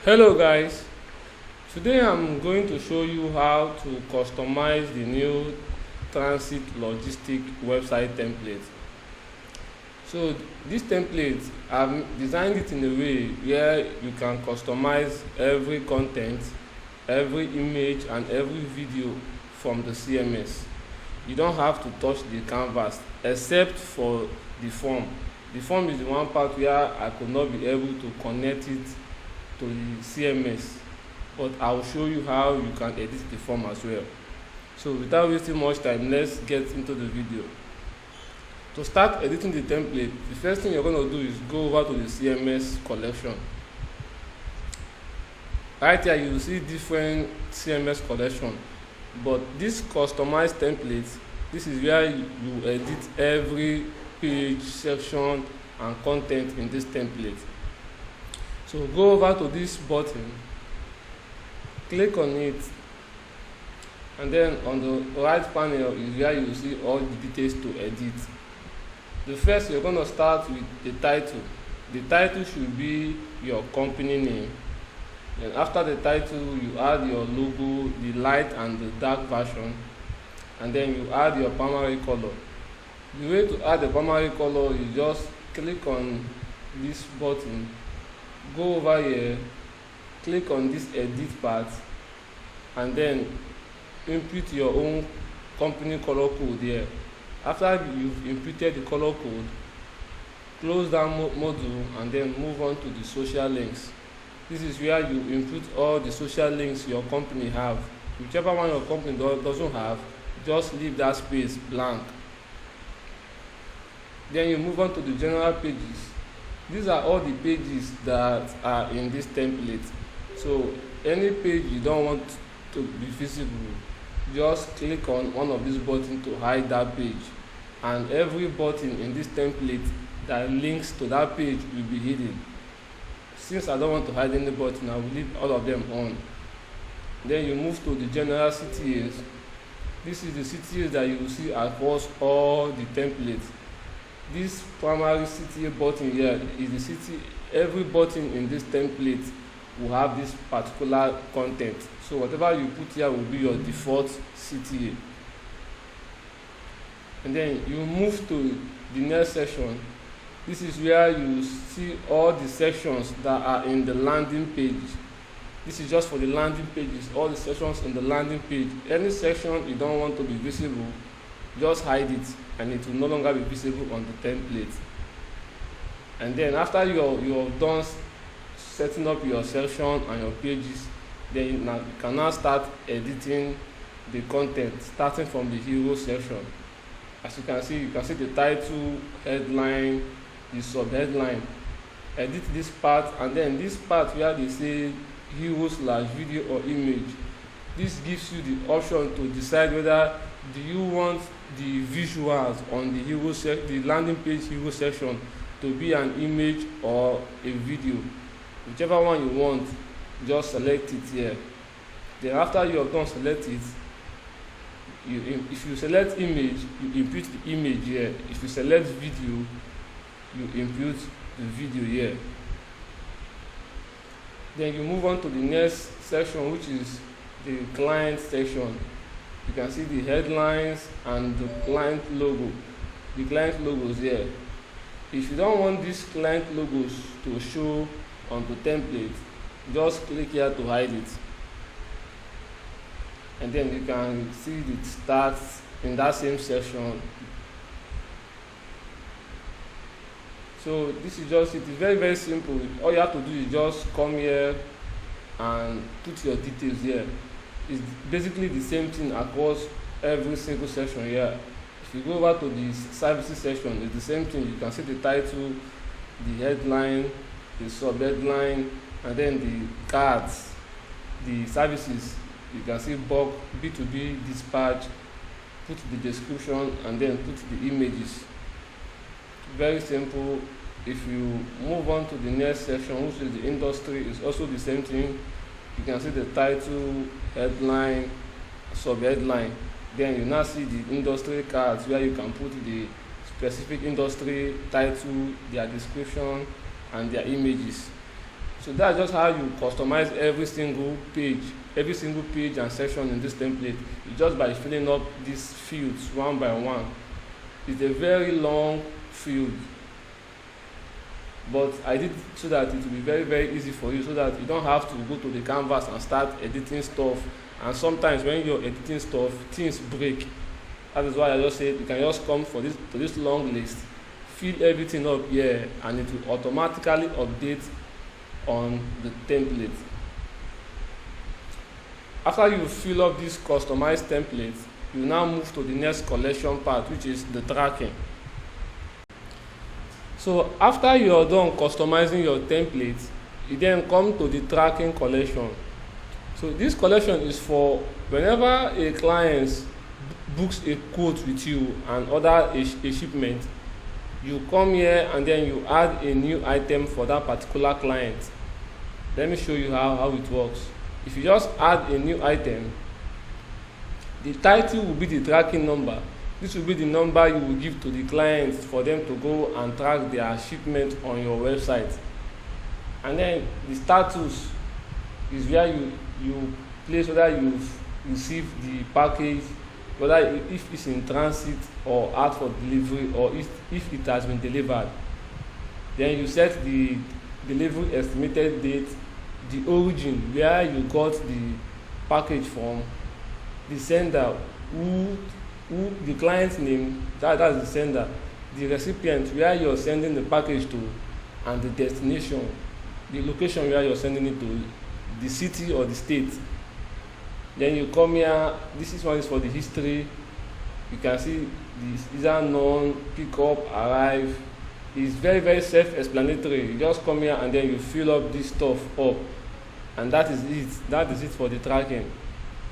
Hello guys, today I'm going to show you how to customize the new transit logistic website template. So this template, I've designed it in a way where you can customize every content, every image and every video from the CMS. You don't have to touch the canvas except for the form. The form is the one part where I could not be able to connect it to the CMS, but I will show you how you can edit the form as well. So without wasting much time, let's get into the video. To start editing the template, the first thing you're going to do is go over to the CMS collection. Right here you will see different CMS collection, but this customized template, this is where you edit every page, section and content in this template. So go over to this button, click on it, and then on the right panel is where you will see all the details to edit. The first, you're going to start with the title. The title should be your company name. Then after the title, you add your logo, the light and the dark version, and then you add your primary color. The way to add the primary color is just click on this button, go over here, click on this edit part, and then input your own company color code here. After you've inputted the color code, close down module and then move on to the social links. This is where you input all the social links your company have. Whichever one your company doesn't have, just leave that space blank. Then you move on to the general pages. These are all the pages that are in this template. So any page you don't want to be visible, just click on one of these buttons to hide that page, and every button in this template that links to that page will be hidden. Since I don't want to hide any button, I will leave all of them on. Then you move to the general CTAs. This is the CTAs that you will see across all the templates. This primary CTA button here is the CTA. Every button in this template will have this particular content. So whatever you put here will be your default CTA. And then you move to the next section. This is where you see all the sections that are in the landing page. This is just for the landing pages, all the sections in the landing page. Any section you don't want to be visible, just hide it and it will no longer be visible on the template. And then after you're done setting up your section and your pages, then you can now start editing the content starting from the hero section. As you can see the title, headline, the subheadline. Edit this part, and then this part where they say hero/video or image. This gives you the option to decide whether do you want the visuals on the landing page hero section to be an image or a video. Whichever one you want, just select it here. Then after you have done select it, if you select image, you input the image here. If you select video, you input the video here. Then you move on to the next section, which is the client section. You can see the headlines and the client logo. The client logos here. If you don't want these client logos to show on the template, just click here to hide it. And then you can see it starts in that same section. So this is just it. It's very, very simple. All you have to do is just come here and put your details here. It's basically the same thing across every single section here. If you go over to the services section, it's the same thing. You can see the title, the headline, the subheadline, and then the cards, the services. You can see bulk, B2B, dispatch, put the description, and then put the images. Very simple. If you move on to the next section, which is the industry, it's also the same thing. You can see the title, headline, subheadline. Then you now see the industry cards where you can put the specific industry title, their description, and their images. So that's just how you customize every single page and section in this template. It's just by filling up these fields one by one. It's a very long field, but I did so that it will be very very easy for you, so that you don't have to go to the canvas and start editing stuff. And sometimes when you're editing stuff, things break. That is why I just said you can just come to this long list, fill everything up here, and it will automatically update on the template. After you fill up this customized template, you now move to the next collection part, which is the tracking. So after you are done customizing your template, you then come to the tracking collection. So this collection is for whenever a client books a quote with you and order a shipment, you come here and then you add a new item for that particular client. Let me show you how it works. If you just add a new item, the title will be the tracking number. This will be the number you will give to the clients for them to go and track their shipment on your website. And then the status is where you place whether you've received the package, whether if it's in transit or out for delivery, or if it has been delivered. Then you set the delivery estimated date, the origin where you got the package from, the sender, who the client's name, that's the sender, the recipient where you're sending the package to, and the destination, the location where you're sending it to, the city or the state. Then you come here, one is for the history. You can see this is a known, pick up, arrive. It's very very self-explanatory. You just come here and then you fill up this stuff up, and that is it for the tracking.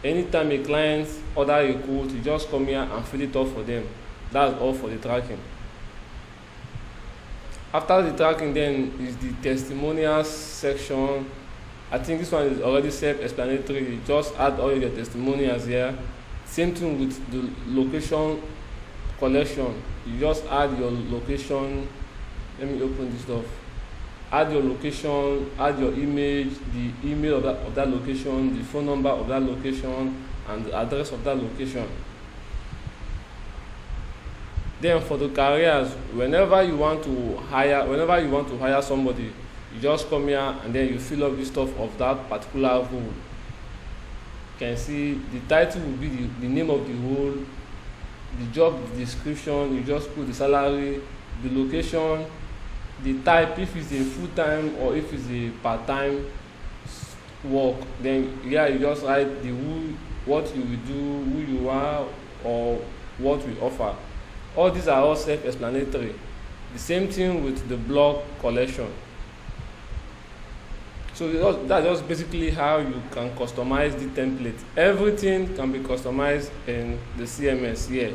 Anytime a client order a quote, you just come here and fill it up for them. That's all for the tracking. After the tracking, then is the testimonials section. I think this one is already self-explanatory. You just add all your testimonials here. Same thing with the location collection. You just add your location. Let me open this stuff. Add your location, add your image, the email of that location, the phone number of that location, and the address of that location. Then for the careers, whenever you want to hire somebody, you just come here and then you fill up the stuff of that particular role. You can see the title will be the name of the role, the job description, you just put the salary, the location, the type, if it's a full-time or if it's a part-time work. Then here you just write the who, what you will do, who you are, or what we offer. All these are all self-explanatory. The same thing with the blog collection. So that's just basically how you can customize the template. Everything can be customized in the CMS here.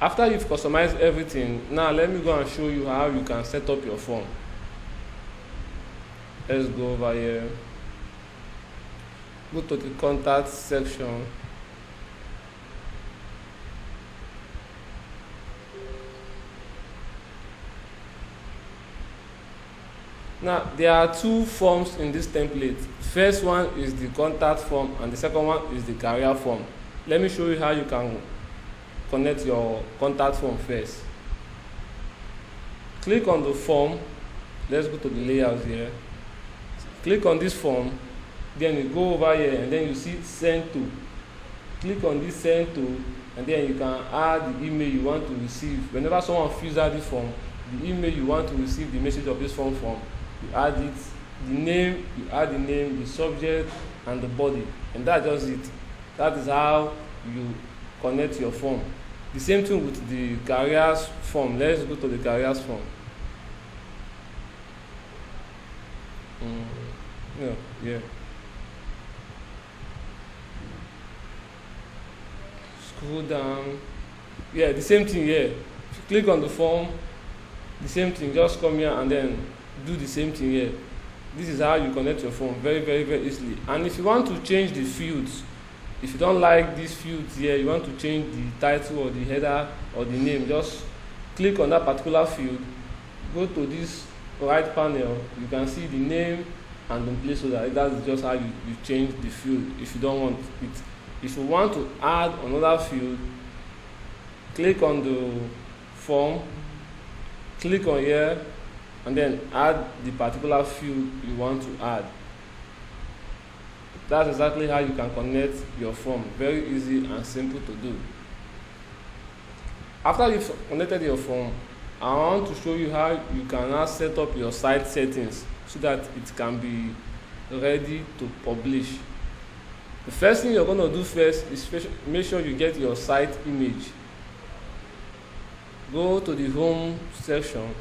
After you've customized everything, now let me go and show you how you can set up your form. Let's go over here. Go to the contact section. Now, there are two forms in this template. First one is the contact form, and the second one is the career form. Let me show you how you can connect your contact form first. Click on the form. Let's go to the layout here. Click on this form, then you go over here and then you see send to. Click on this send to, and then you can add the email you want to receive. Whenever someone fills out this form, the email you want to receive the message of this form from, you add it, the name, you add the name, the subject, and the body, and that's just it. That is how you connect your form. The same thing with the careers form. Let's go to the careers form. Yeah. Scroll down. Yeah, the same thing here. If you click on the form, the same thing, just come here and then do the same thing here. This is how you connect your form very, very, very easily. And if you want to change the fields, if you don't like these fields here, you want to change the title or the header or the name, just click on that particular field, go to this right panel, you can see the name and the placeholder. That's just how you change the field if you don't want it. If you want to add another field, click on the form, click on here, and then add the particular field you want to add. That's exactly how you can connect your form. Very easy and simple to do. After you've connected your form, I want to show you how you can now set up your site settings so that it can be ready to publish. The first thing you're going to do first is make sure you get your site image. Go to the home section.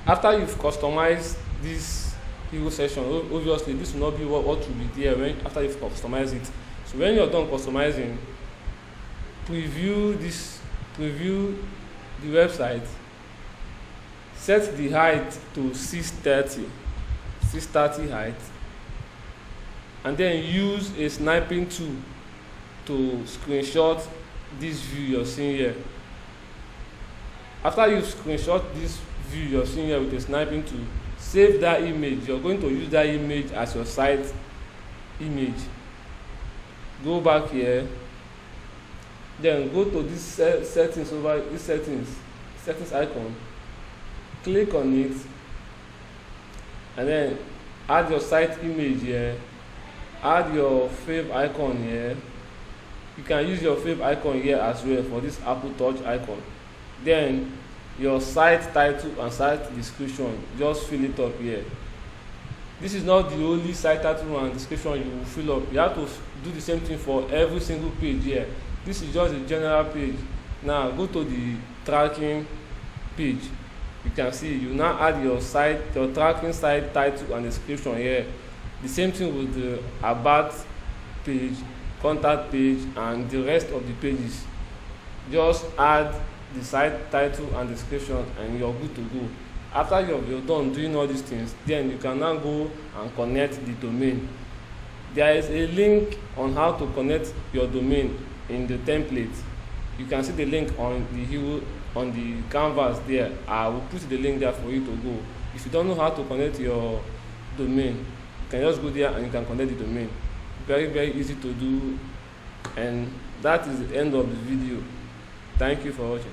After you've customized this hero section, obviously this will not be what will be there after you've customized it. So when you're done customizing, preview the website, set the height to 630 height, and then use a sniping tool to screenshot this view you're seeing here. After you screenshot this view you're seeing here with a sniping tool, save that image. You're going to use that image as your site image. Go back here, then go to this settings over this settings icon, click on it, and then add your site image here, add your fave icon here. You can use your fave icon here as well for this Apple Touch icon. Then your site title and site description, just fill it up here. This is not the only site title and description you will fill up. You have to do the same thing for every single page here. This is just a general page. Now go to the tracking page. You can see you now add your tracking site title and description here. The same thing with the about page, contact page, and the rest of the pages. Just add the site title and description and you're good to go. After you're done doing all these things, then you can now go and connect the domain. There is a link on how to connect your domain in the template. You can see the link on the canvas there. I will put the link there for you to go. If you don't know how to connect your domain, you can just go there and you can connect the domain. Very, very easy to do. And that is the end of the video. Thank you for watching.